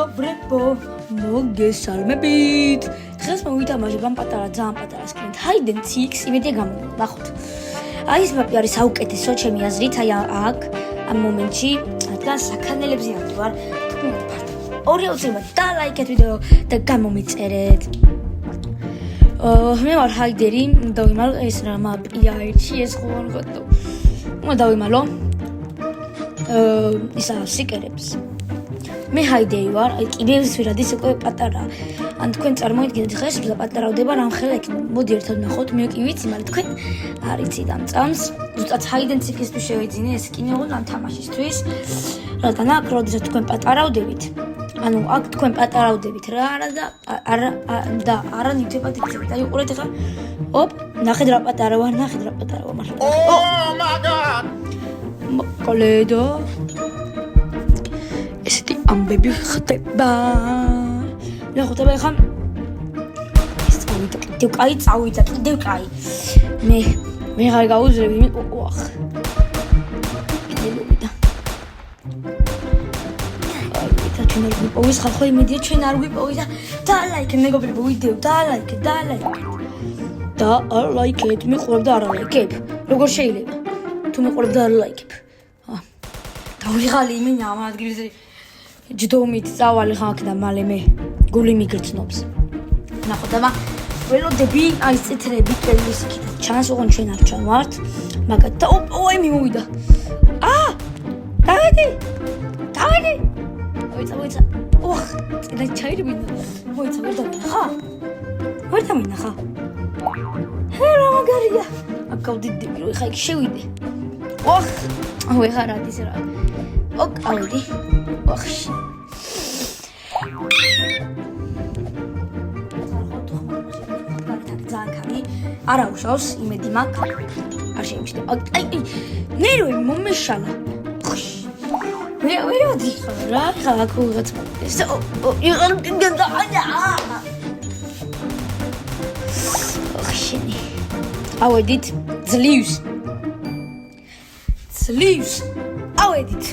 მეგობრებო, მოგესალმებით. დღეს მოვითამაშებ ამ პატარა, ძალიან პატარა სკრინით. Hide and Seek, იმედია გამოვა. ნახოთ. აი ეს მაპი არის საუკეთესო, ჩემი აზრით, აი აქ ამ მომენტში, რადგან საქანელებზე ავდივარ. ორი აუცილებლად დალაიქეთ ვიდეო და გამომიწერეთ. მე ვარ ჰაიდერი, დავიმალო ეს რა მაპია ერთში ეს ხوار ხოთო. დავიმალო. ისა სიკერებს. მე ჰაიდერი ვარ, აი კიდევ ვირადის უკვე პატარა. ან თქვენ წარმოიდგინეთ ხეს რა პატარავდება რამ ხელა იქნება. მოდი ერთად ნახოთ, მე კი ვიცი, მაგრამ თქვენ არ იცით ამ წამს. ზუსტად Hide and Seek-ისთვის შევიძინე ეს სკინი ამ თამაშისთვის. რადგან აქ როდესაც თქვენ პატარავდებით, ანუ აქ თქვენ პატარავდებით რა და არა ნიდებად იქცევით. აი უყურეთ ახლა. ოპ, ნახეთ რა პატარა ვარ, ნახეთ რა პატარა ვარ მართლა. Oh my god. კოლედო. ესეთი ამბები ხდება. ნახოთ ახლა ეს წავიდა, კიდევ კაი. მე ხარ გაუძრები, მე ოხ. კიდევ ჩვენ არ გვიპოვის ხალხო იმედია ჩვენ არ გვიპოვის და დალაიქეთ მეგობრებო ვიდეო დალაიქეთ მიყურებ და არ ლაიქებ როგორ შეიძლება თუ მიყურებ და არ ლაიქებ დავიღალი იმენ ამ ადგილზე ჯდომით წავალი ხალხ და მალე მე გული მიგრძნობს ნახოთ აბა ველოდები აი წითრები კელვის იქით ჩანს ოღონდ ჩვენ არ ჩანვართ მაგათ და ოპ მივიდა დავედი მოიცა. ოხ, წინა ჩაირბინა. მოიცა, ვერ დამინახა. რა მაგარია. აკავდიდი, რომ ხა იქ შევიდე. ოხ, ეხა რა ის რა. ოკ, ავიდი. ოხში. ძალიან არა უშავს, იმედი მაქვს. არ შეიმჩნევა. აი, ნერვი მომეშალა. ვერ ვადიხარ რა, ხა გულღაც მომდეს. ოხშენი. ავედით ძლივს. ავედით.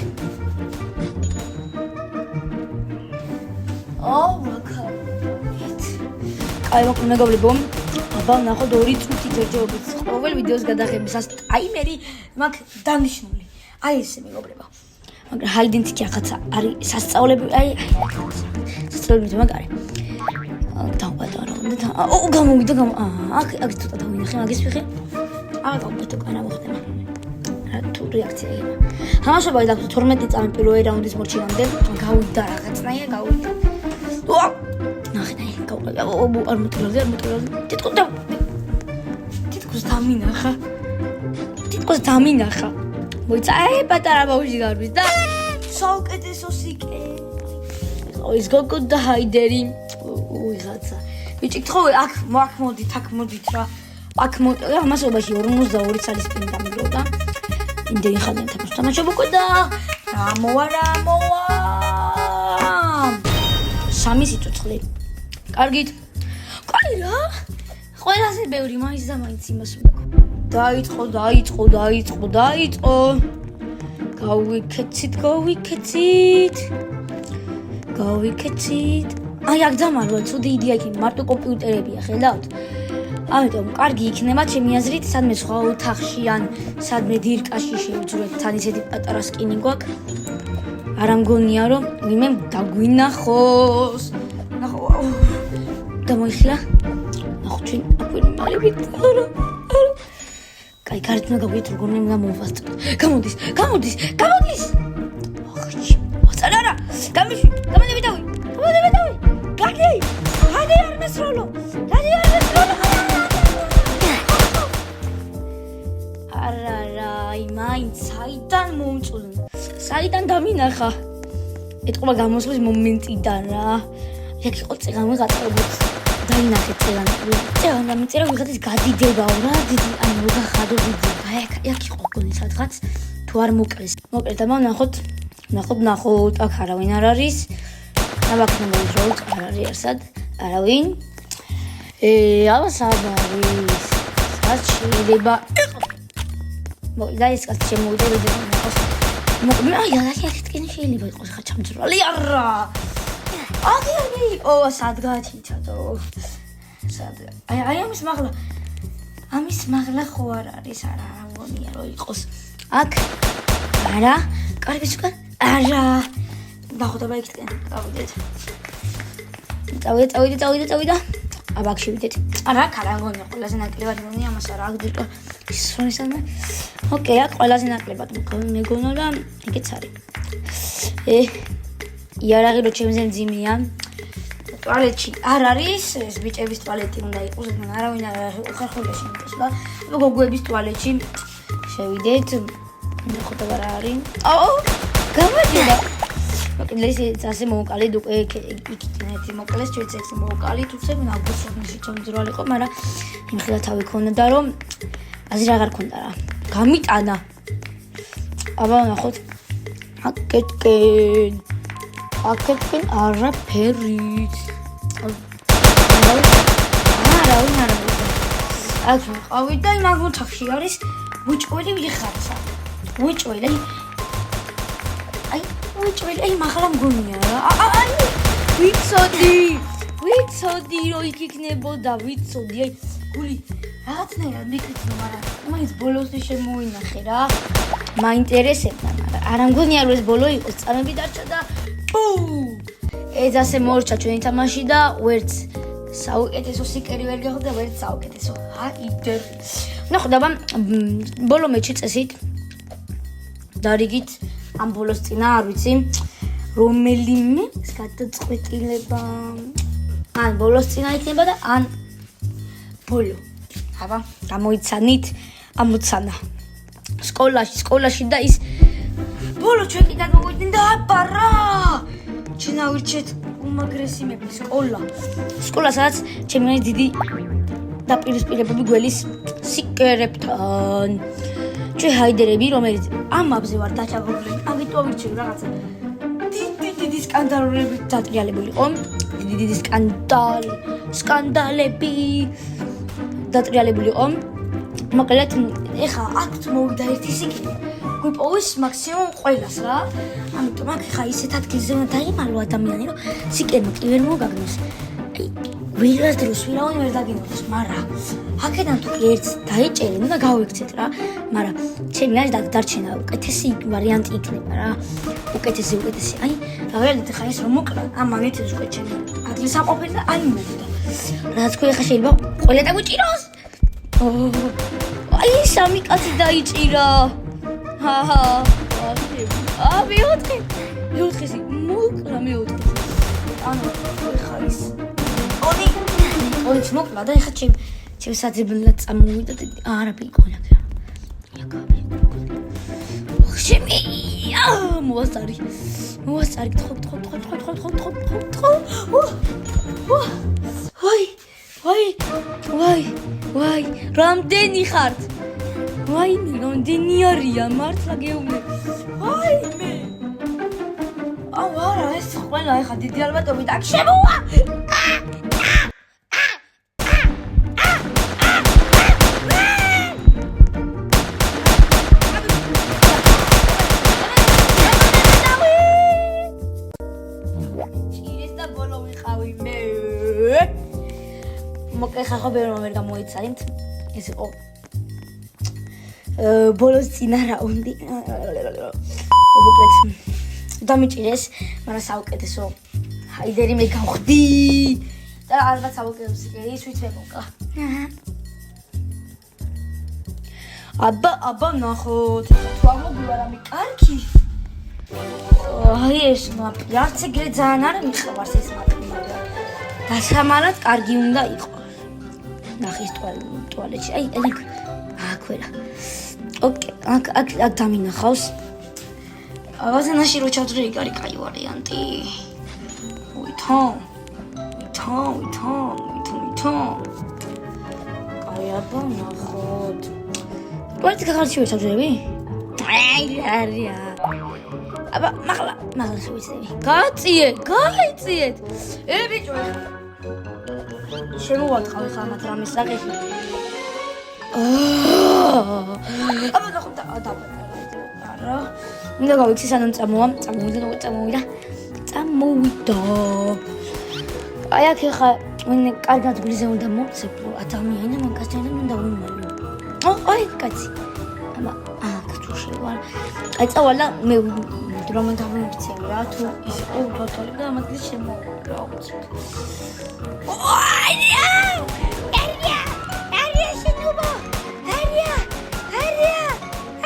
ვაკარეთ. აი მეგობრებო, აბა ნახოთ 2 წუთი ჯერჯერობით ყოველ ვიდეოს გადაღებისას ტაიმერი მაქვს დანიშნული. აი ესე მეგობრებო. მაგრამ Hide and Seek ახაც არის სასწაულები, აი სასწაულები მაგარი. დავბატონო და გამოვიდა აქ ცოტა დავინახე მაგის ფეხი. დავბატონო კანა მოხდება. რა თუ რეაქცია იქნება. თამაშობა და 12 წამი პირველი რაუნდის მოჩინამდე გავიდა რაღაცნაირად გავიდა. ნახე არ მოტროლზე თითქოს დამინახა. მოიცა პატარა ბავშვი გარბის და საუკეთესო სიკე. ის გოგო და ჰაიდერი. ვიღაცა. ბიჭი ხო აქ მოდით რა. აქ მასობაში 42 წელი სპინი დამიგროვდა. იმდენი ხანი თამაშობ უკვე და მოვა. 3 სიცოცხლე. კარგით. კაი რა. ყველაზე ბევრი მაინც და მაინც იმას უნდა. დაიწყო. გავიქეცით. აი აქ დამალვა, ცუდი იდეა იქნება, მარტო კომპიუტერებია, ხედავთ? ამიტომ კარგი იქნება, ჩემი აზრით, სადმე სხვა ოთახში ან სადმე დირკაში შევძურეთ, თან ისეთი პატარა სკინი გვაქვს. არა მგონია, რომ ვინმე დაგვინახოს. ნახო. გამოიხლა. ნახო ჩვენ აკვირ მალებით. აი კარტნა გავიეთ როგორ მე გამოვასწრებ. გამოდის. ოხში. ვაწარა. გამოდები. გადი არ მესროლო. არა, მაინც საიდან მომწუნ. საიდან დამინახა. ეთყობა გამოსვლის მომენტიდან რა. იქ იყო წეგანი გაწევით. დაინახეთ წეგანი დამიწერა ვიღაცის გადიდებაო რა დიდი ან მოგახადო დიდი აქ იყო გონი სადღაც თუ არ მოკლეს აბა ნახოთ აქ არავინ არ არის აბაქნებოდი რომ არ არის არსად არავინ აბა საბარის რაც შეიძლება და ეს კაცი შემოვიდა ვიდეო ნახოს აი აქ ეთქენი შეიძლება იყოს ხა ჩამძრალი არა აგიარი ო სადგაჩიცადო აი ამის მაღლა ხო არ არის არა მგონია რომ იყოს აქ არა კარგი უკან არა ნახოთ იქიდან წავიდეთ აბა აქ შევიდეთ არა ქარა მგონია ყველაზე ნაკლებად მგონია ამას არა აქ დირტო ისონისანმე ოკეი აქ ყველაზე ნაკლებად მეგონა და ეგეც არის იარაღი რო ჩემზე მძიმეა ტუალეტში არ არის ეს ბიჭების ტუალეტი უნდა იყოს მაგრამ არავინ არ ხერხულეში იმიტომ და გოგოების ტუალეტში შევიდეთ ნახოთ რა არის გამოდიოდა მოკლეს ასე მოვკალით უკვე იქით მოკლეს ჩვენც ეს მოვკალით უცებ ნაგუსობში ჩამძრალიყო მაგრამ იმხელა თავი ქონდა რომ აზრი აღარ ქონდა რა გამიტანა აბა ნახოთ აკეთკენ არაფერით არა აქ ყავით და იმ აგურთახში არის უჭველი ვიხარცა უჭველი აი მაღლა მგონია რა აი ვიცოდი რომ იქ იქნებოდა ვიცოდი აი გული რაღაცნაირად მიკრიცნო მაგრამ მაინც ბოლოსში შემოვინახე რა მაინტერესებდა მაგრამ არ მგონია რომ ეს ბოლო იყოს წამები დარჩა და ეს ასე მორჩა ჩვენი თამაში და ვერც საუკეთესო სიკერი ვერ გახდა და ვერც საუკეთესო აიდერ ნახოთ აბა ბოლო მეჩი წესით დარიგით ამ ბოლოს წინა არ ვიცი რომელიმე გადაწყვეტილება ან ბოლოს წინა იქნება და ან ბოლო აბა გამოიცანით ამოცანა სკოლაში და ის ბოლო ჩვენ კიდევ მოგვიდნენ და აბა რა ჩვენ ავირჩეთ უმაგრესი მეფე სკოლა სადაც ჩემი დიდი დაპირისპირებები გველის სიკერებთან ჩვენ ჰაიდერები რომელიც ამაბზე ვარ დაჭაგორებული ამიტომ ავირჩევ რაღაცა დიდი სკანდალურები დატრიალებული იყო დიდი სკანდალები დატრიალებული იყო მოკლედ ეხა აქ მოვიდა ერთი სიკერი გვიპოვის მაქსიმუმ ყველას რა ამიტომ აქ ხა ისეთ ადგილზე უნდა დაიმალო ადამიანი რომ სიკერმა კი ვერ მოგაგნოს ვიღაც დროს ვირავინ ვერ დაგინოდეს მაგრამ აქედან თუ ერთს დაიჭერენ და გავიქცეთ რა მაგრამ ჩემი არის დაგდარჩენა უკეთესი ვარიანტი იქნება რა უკეთესი აი დავერდეთ ხა ეს რომ მოკლა ამანით ეს უკვე ჩემი ადგილს აყოფილი და აი მოვიდა რაც ხო ხა შეიძლება ყველა დაგვიჭიროს აი სამი კაცი დაიჭირა მეოთხე მოკლა მეოთხე ანუ ხა ის ორი მოკლა და ეხა ჩემ საძებნელად წამოვიდა და არა ბიკონა ჩემი მოვასწარი ვაი რამდენი ხართ ვაი რამდენი არია მართლა გეუბნე ვაი მე არა ეს ყველა ეხა დიდი ალბათობით აქ შემოვა ხახო ვერ გამოიცანით ეს იყო ბოლოს წინა რაუნდი მოკლედ დამიჭირეს მაგრამ საუკეთესო ჰაიდერი მე გავხდი და ალბათ საუკეთესო სიკერი ისვით მე მოკლა აბა ნახოთ თუ ამოგვივა რამე კარგი აი ეს მაპი არც ეგრე ძალიან არ მიყვარს ეს მაპი მაგრამ დასამალად კარგი უნდა იყოს ნახის ტუალეტში აი აქ ვერა ოკეი აქ დამინახავს ავაზანაში რო ჩავდრე იქ არის კაი ვარიანტი ვითომ კაი აბა ნახოთ ტუალეტი გახარში ვერ ჩავდრები აი არია აბა მაღლა შევიცდები გაიწიეთ ბიჭო შემოვაწყავ ხა მათ რამე საკითხი აბა ნახოთ არა მინდა გავიქცე სანამ წამოვიდა წამოვიდა. აი აქ ხა კარგად გულზე უნდა მომწეფო ადამიანი მაგასთან უნდა უმალო. აი კაცი. აქ თუ შევალ. აი წავალა მე დრომენ გამომწევ რა თუ ის ოუთოთოლი და მაგის შემოუყრა უცებ. არია! შენობა! არია!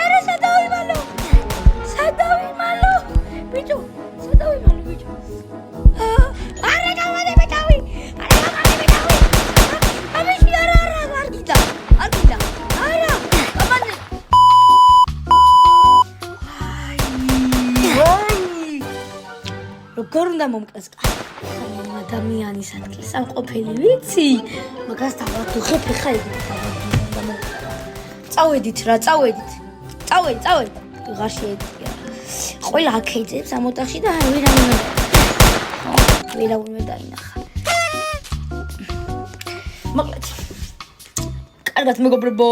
არა სადავიმალო! ბიჭო, სადავიმალო ბიჭო. არა გამადებეთავი! ამაში არა, არ გიდა. არა! ამანე. როგორ უნდა მომკასკა? ადამიანის ადგილს ამ ყოფილი ვიცი? მაგას დავადუხებ ხა იგი უნდა წავედით რა, წავედით. წავედი. ვიღარ შეეწია. ყველა აქეიძებს ამ ოთახში და ვერავინ დაინახა. მოკლედ. კარგად მეგობრებო.